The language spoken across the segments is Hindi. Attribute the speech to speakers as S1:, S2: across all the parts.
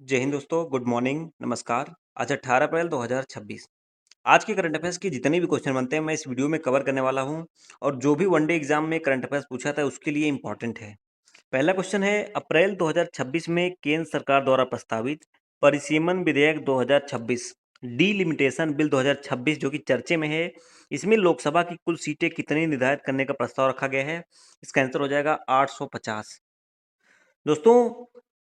S1: जय हिंद दोस्तों, गुड मॉर्निंग, नमस्कार। आज 18 अप्रैल 2026। आज के करंट अफेयर्स के जितने भी क्वेश्चन बनते हैं मैं इस वीडियो में कवर करने वाला हूं और जो भी वनडे एग्जाम में करंट अफेयर्स पूछा था उसके लिए इंपॉर्टेंट है। पहला क्वेश्चन है, अप्रैल 2026 में केंद्र सरकार द्वारा प्रस्तावित परिसीमन विधेयक 2026 डीलिमिटेशन बिल 2026 जो कि चर्चे में है, इसमें लोकसभा की कुल सीटें कितनी निर्धारित करने का प्रस्ताव रखा गया है? इसका आंसर हो जाएगा 850। दोस्तों,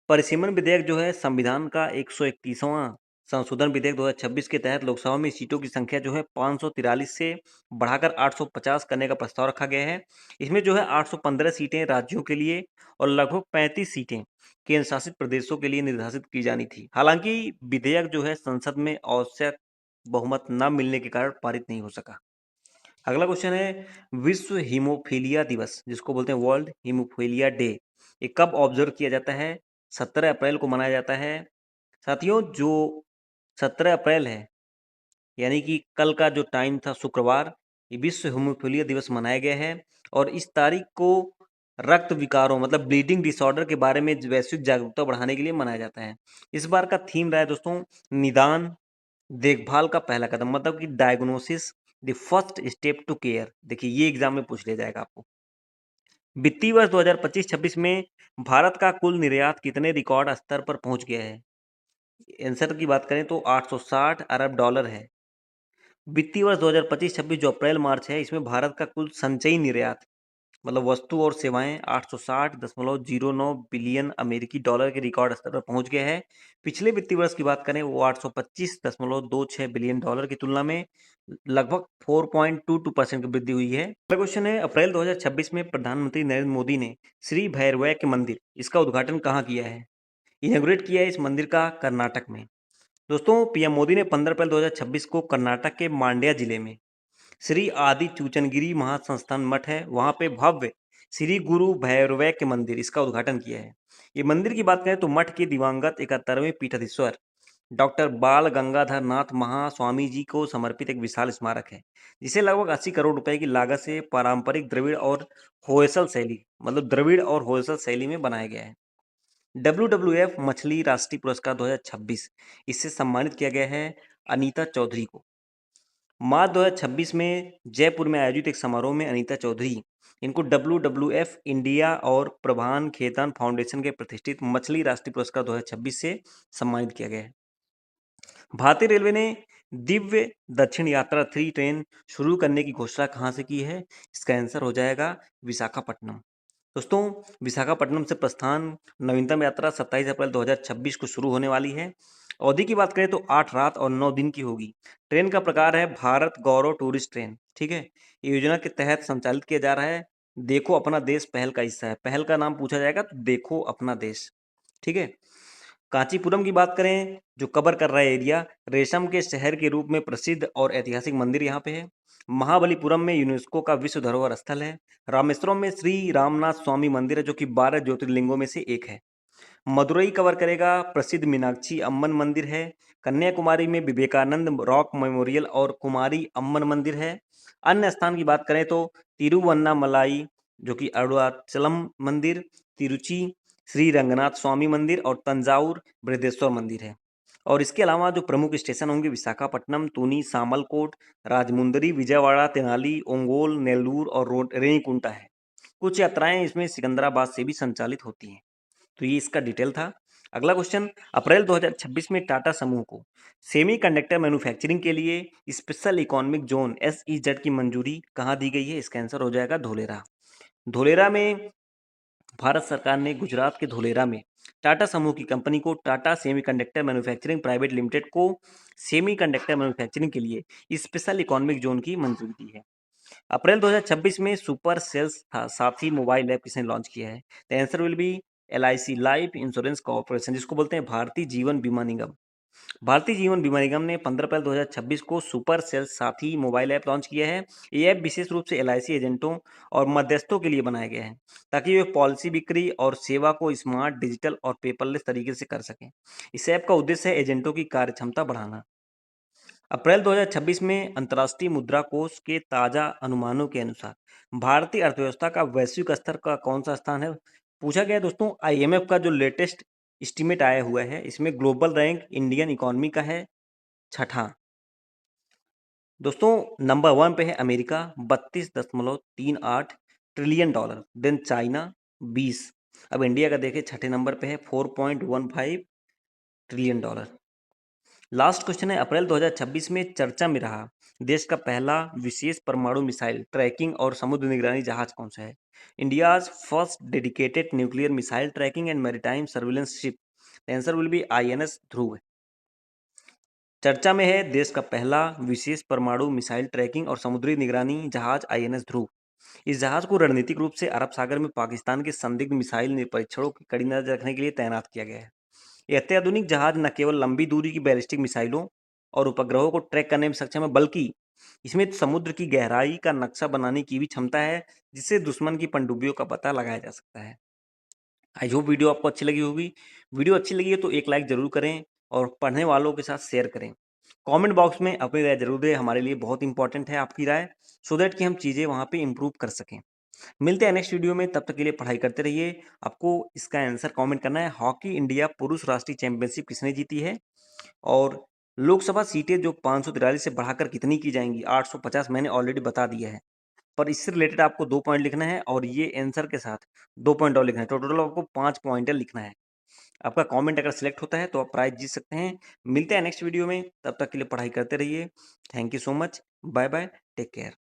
S1: परिसीमन विधेयक जो है संविधान का 131वां संशोधन विधेयक 2026 के तहत लोकसभा में सीटों की संख्या जो है 543 से बढ़ाकर 850 करने का प्रस्ताव रखा गया है। इसमें जो है 815 सीटें राज्यों के लिए और लगभग 35 सीटें केंद्र शासित प्रदेशों के लिए निर्धारित की जानी थी। हालांकि विधेयक जो है संसद में आवश्यक बहुमत न मिलने के कारण पारित नहीं हो सका। अगला क्वेश्चन है, विश्व हीमोफीलिया दिवस जिसको बोलते हैं वर्ल्ड हीमोफीलिया डे, ये कब ऑब्जर्व किया जाता है? 17 अप्रैल को मनाया जाता है। साथियों, जो 17 अप्रैल है यानी कि कल का जो टाइम था शुक्रवार, ये विश्व हीमोफीलिया दिवस मनाया गया है और इस तारीख को रक्त विकारों मतलब ब्लीडिंग डिसऑर्डर के बारे में वैश्विक जागरूकता बढ़ाने के लिए मनाया जाता है। इस बार का थीम रहा है दोस्तों, निदान देखभाल का पहला कदम, मतलब कि diagnosis the first step to care. देखिए, ये एग्जाम में पूछ लिया जाएगा आपको। वित्तीय वर्ष 2025-26 में भारत का कुल निर्यात कितने रिकॉर्ड स्तर पर पहुंच गया है? आंसर की बात करें तो 860 अरब डॉलर है। वित्तीय वर्ष 2025-26 जो अप्रैल मार्च है, इसमें भारत का कुल संचयी निर्यात मतलब वस्तु और सेवाएं 860.09 बिलियन अमेरिकी डॉलर के रिकॉर्ड स्तर पर पहुंच गया है। पिछले वित्तीय वर्ष की बात करें वो 825.26 बिलियन डॉलर की तुलना में लगभग 4.22% की वृद्धि हुई है। अगला क्वेश्चन है, अप्रैल 2026 में प्रधानमंत्री नरेंद्र मोदी ने श्री भैरवैक्य मंदिर इसका उद्घाटन कहाँ किया है? इनॉग्रेट किया है इस मंदिर का कर्नाटक में। दोस्तों, पीएम मोदी ने 15 अप्रैल 2026 को कर्नाटक के मांड्या जिले में श्री आदि चूचनगिरी महासंस्थान मठ है, वहां पे भव्य श्री गुरु भैरवैक्य मंदिर इसका उद्घाटन किया है। ये मंदिर की बात करें तो मठ के दिवंगत 71वें पीठाधीश्वर डॉक्टर बाल गंगाधर नाथ महास्वामी जी को समर्पित एक विशाल स्मारक है, जिसे लगभग 80 करोड़ रुपए की लागत से पारंपरिक द्रविड़ और होयसल शैली मतलब द्रविड़ और होयसल शैली में बनाया गया है। WWF मछली राष्ट्रीय पुरस्कार 2026 इससे सम्मानित किया गया है अनीता चौधरी को। मार्च 2026 में जयपुर में आयोजित एक समारोह में अनीता चौधरी इनको WWF इंडिया और प्रभान खेतान फाउंडेशन के प्रतिष्ठित मछली राष्ट्रीय पुरस्कार 2026 से सम्मानित किया गया है। भारतीय रेलवे ने दिव्य दक्षिण यात्रा 3 ट्रेन शुरू करने की घोषणा कहाँ से की है? इसका आंसर हो जाएगा विशाखापट्टनम। दोस्तों, विशाखापट्टनम से प्रस्थान नवीनतम यात्रा 27 अप्रैल 2026 को शुरू होने वाली है। अवधि की बात करें तो 8 रात और 9 दिन की होगी। ट्रेन का प्रकार है भारत गौरव टूरिस्ट ट्रेन। ठीक है, ये योजना के तहत संचालित किया जा रहा है। देखो अपना देश पहल का हिस्सा है। पहल का नाम पूछा जाएगा तो देखो अपना देश। ठीक है। कांचीपुरम की बात करें, जो कवर कर रहा है एरिया, रेशम के शहर के रूप में प्रसिद्ध और ऐतिहासिक मंदिर यहाँ पे है। महाबलीपुरम में यूनेस्को का विश्व धरोहर स्थल है। रामेश्वरम में श्री रामनाथ स्वामी मंदिर है जो कि 12 ज्योतिर्लिंगों में से एक है। मदुरई कवर करेगा, प्रसिद्ध मीनाक्षी अम्मन मंदिर है। कन्याकुमारी में विवेकानंद रॉक मेमोरियल और कुमारी अम्मन मंदिर है। अन्य स्थान की बात करें तो तिरुवन्नामलाई जो कि अरुणाचलम मंदिर, तिरुचि श्री रंगनाथ स्वामी मंदिर और तंजावुर बृहदेश्वर मंदिर है। और इसके अलावा जो प्रमुख स्टेशन होंगे विशाखापट्टनम, तूनी, सामलकोट, राजमुंदरी, विजयवाड़ा, तेनाली, ओंगोल, नेल्लूर और रेणिकुंटा है। कुछ यात्राएं इसमें सिकंदराबाद से भी संचालित होती हैं। तो ये इसका डिटेल था। अगला क्वेश्चन, अप्रैल 2026 में टाटा समूह को सेमीकंडक्टर मैन्युफैक्चरिंग के लिए स्पेशल इकोनॉमिक जोन SEZ की मंजूरी कहाँ दी गई है? इसका आंसर हो जाएगा धोलेरा। धोलेरा में भारत सरकार ने गुजरात के धोलेरा में टाटा समूह की कंपनी को Tata semiconductor manufacturing private limited को सेमीकंडक्टर मैन्युफैक्चरिंग के लिए स्पेशल इकोनॉमिक जोन की मंजूरी दी है। अप्रैल 2026 में सुपर सेल्स साथी मोबाइल ऐप किसने लॉन्च किया है? The answer will B LIC life insurance corporation, जिसको बोलते हैं भारतीय जीवन बीमा निगम। भारतीय जीवन बीमा निगम ने 15 अप्रैल 2026 को सुपर सेल्स साथी मोबाइल ऐप लॉन्च किया है। ये ऐप विशेष रूप से LIC एजेंटों और मध्यस्थों के लिए बनाया गया है ताकि वे पॉलिसी बिक्री और सेवा को स्मार्ट, डिजिटल और पेपरलेस तरीके से कर सकें। इस ऐप का उद्देश्य है एजेंटों की कार्यक्षमता बढ़ाना। अप्रैल 2026 में अंतर्राष्ट्रीय मुद्रा कोष के ताजा अनुमानों के अनुसार भारतीय अर्थव्यवस्था का वैश्विक स्तर का कौन सा स्थान है? पूछा गया है दोस्तों। IMF का जो लेटेस्ट एस्टीमेट आया हुआ है। इसमें ग्लोबल रैंक इंडियन इकोनॉमी का है 6ठा। दोस्तों नंबर 1 पे है America 32.38 trillion dollar. Then China 20। अब इंडिया का देखें, छठे नंबर पे है 4.15 ट्रिलियन डॉलर। लास्ट क्वेश्चन है, अप्रैल 2026 में चर्चा में रहा देश का पहला विशेष परमाणु मिसाइल ट्रैकिंग और समुद्र निगरानी जहाज कौन सा है? India's first dedicated nuclear missile tracking and maritime surveillance ship. The answer will be INS Dhruv. चर्चा में है देश का पहला विशेष परमाणु मिसाइल ट्रैकिंग और समुद्री निगरानी जहाज आईएनएस ध्रुव। इस जहाज को रणनीतिक रूप से अरब सागर में पाकिस्तान के संदिग्ध मिसाइल परीक्षणों की कड़ी नजर रखने के लिए तैनात किया गया है। यह अत्याधुनिक जहाज न केवल लंबी दूरी की बैलिस्टिक मिसाइलों और उपग्रहों को ट्रैक करने में सक्षम है, बल्कि इसमें समुद्र की गहराई का नक्शा बनाने की भी क्षमता है, जिससे दुश्मन की पनडुब्बियों का पता लगाया जा सकता है। आई होप वीडियो आपको अच्छी लगी होगी। वीडियो अच्छी लगी है तो एक लाइक जरूर करें और पढ़ने वालों के साथ शेयर करें। कमेंट बॉक्स में अपनी राय जरूर दें, हमारे लिए बहुत इंपॉर्टेंट है आपकी राय, सो दैट कि हम चीज़ें वहाँ पे इम्प्रूव कर सकें। मिलते हैं नेक्स्ट वीडियो में, तब तक के लिए पढ़ाई करते रहिए। आपको इसका आंसर कमेंट करना है, हॉकी इंडिया पुरुष राष्ट्रीय चैंपियनशिप किसने जीती है, और लोकसभा सीटें जो 543 से बढ़ाकर कितनी की जाएंगी? 850 मैंने ऑलरेडी बता दिया है, पर इससे रिलेटेड आपको 2 पॉइंट लिखना है और ये आंसर के साथ 2 पॉइंट और लिखना है। टोटल आपको 5 पॉइंट लिखना है। आपका कमेंट अगर सिलेक्ट होता है तो आप प्राइज जीत सकते हैं। मिलते हैं नेक्स्ट वीडियो में, तब तक के लिए पढ़ाई करते रहिए। Thank you so much. Bye bye, take care.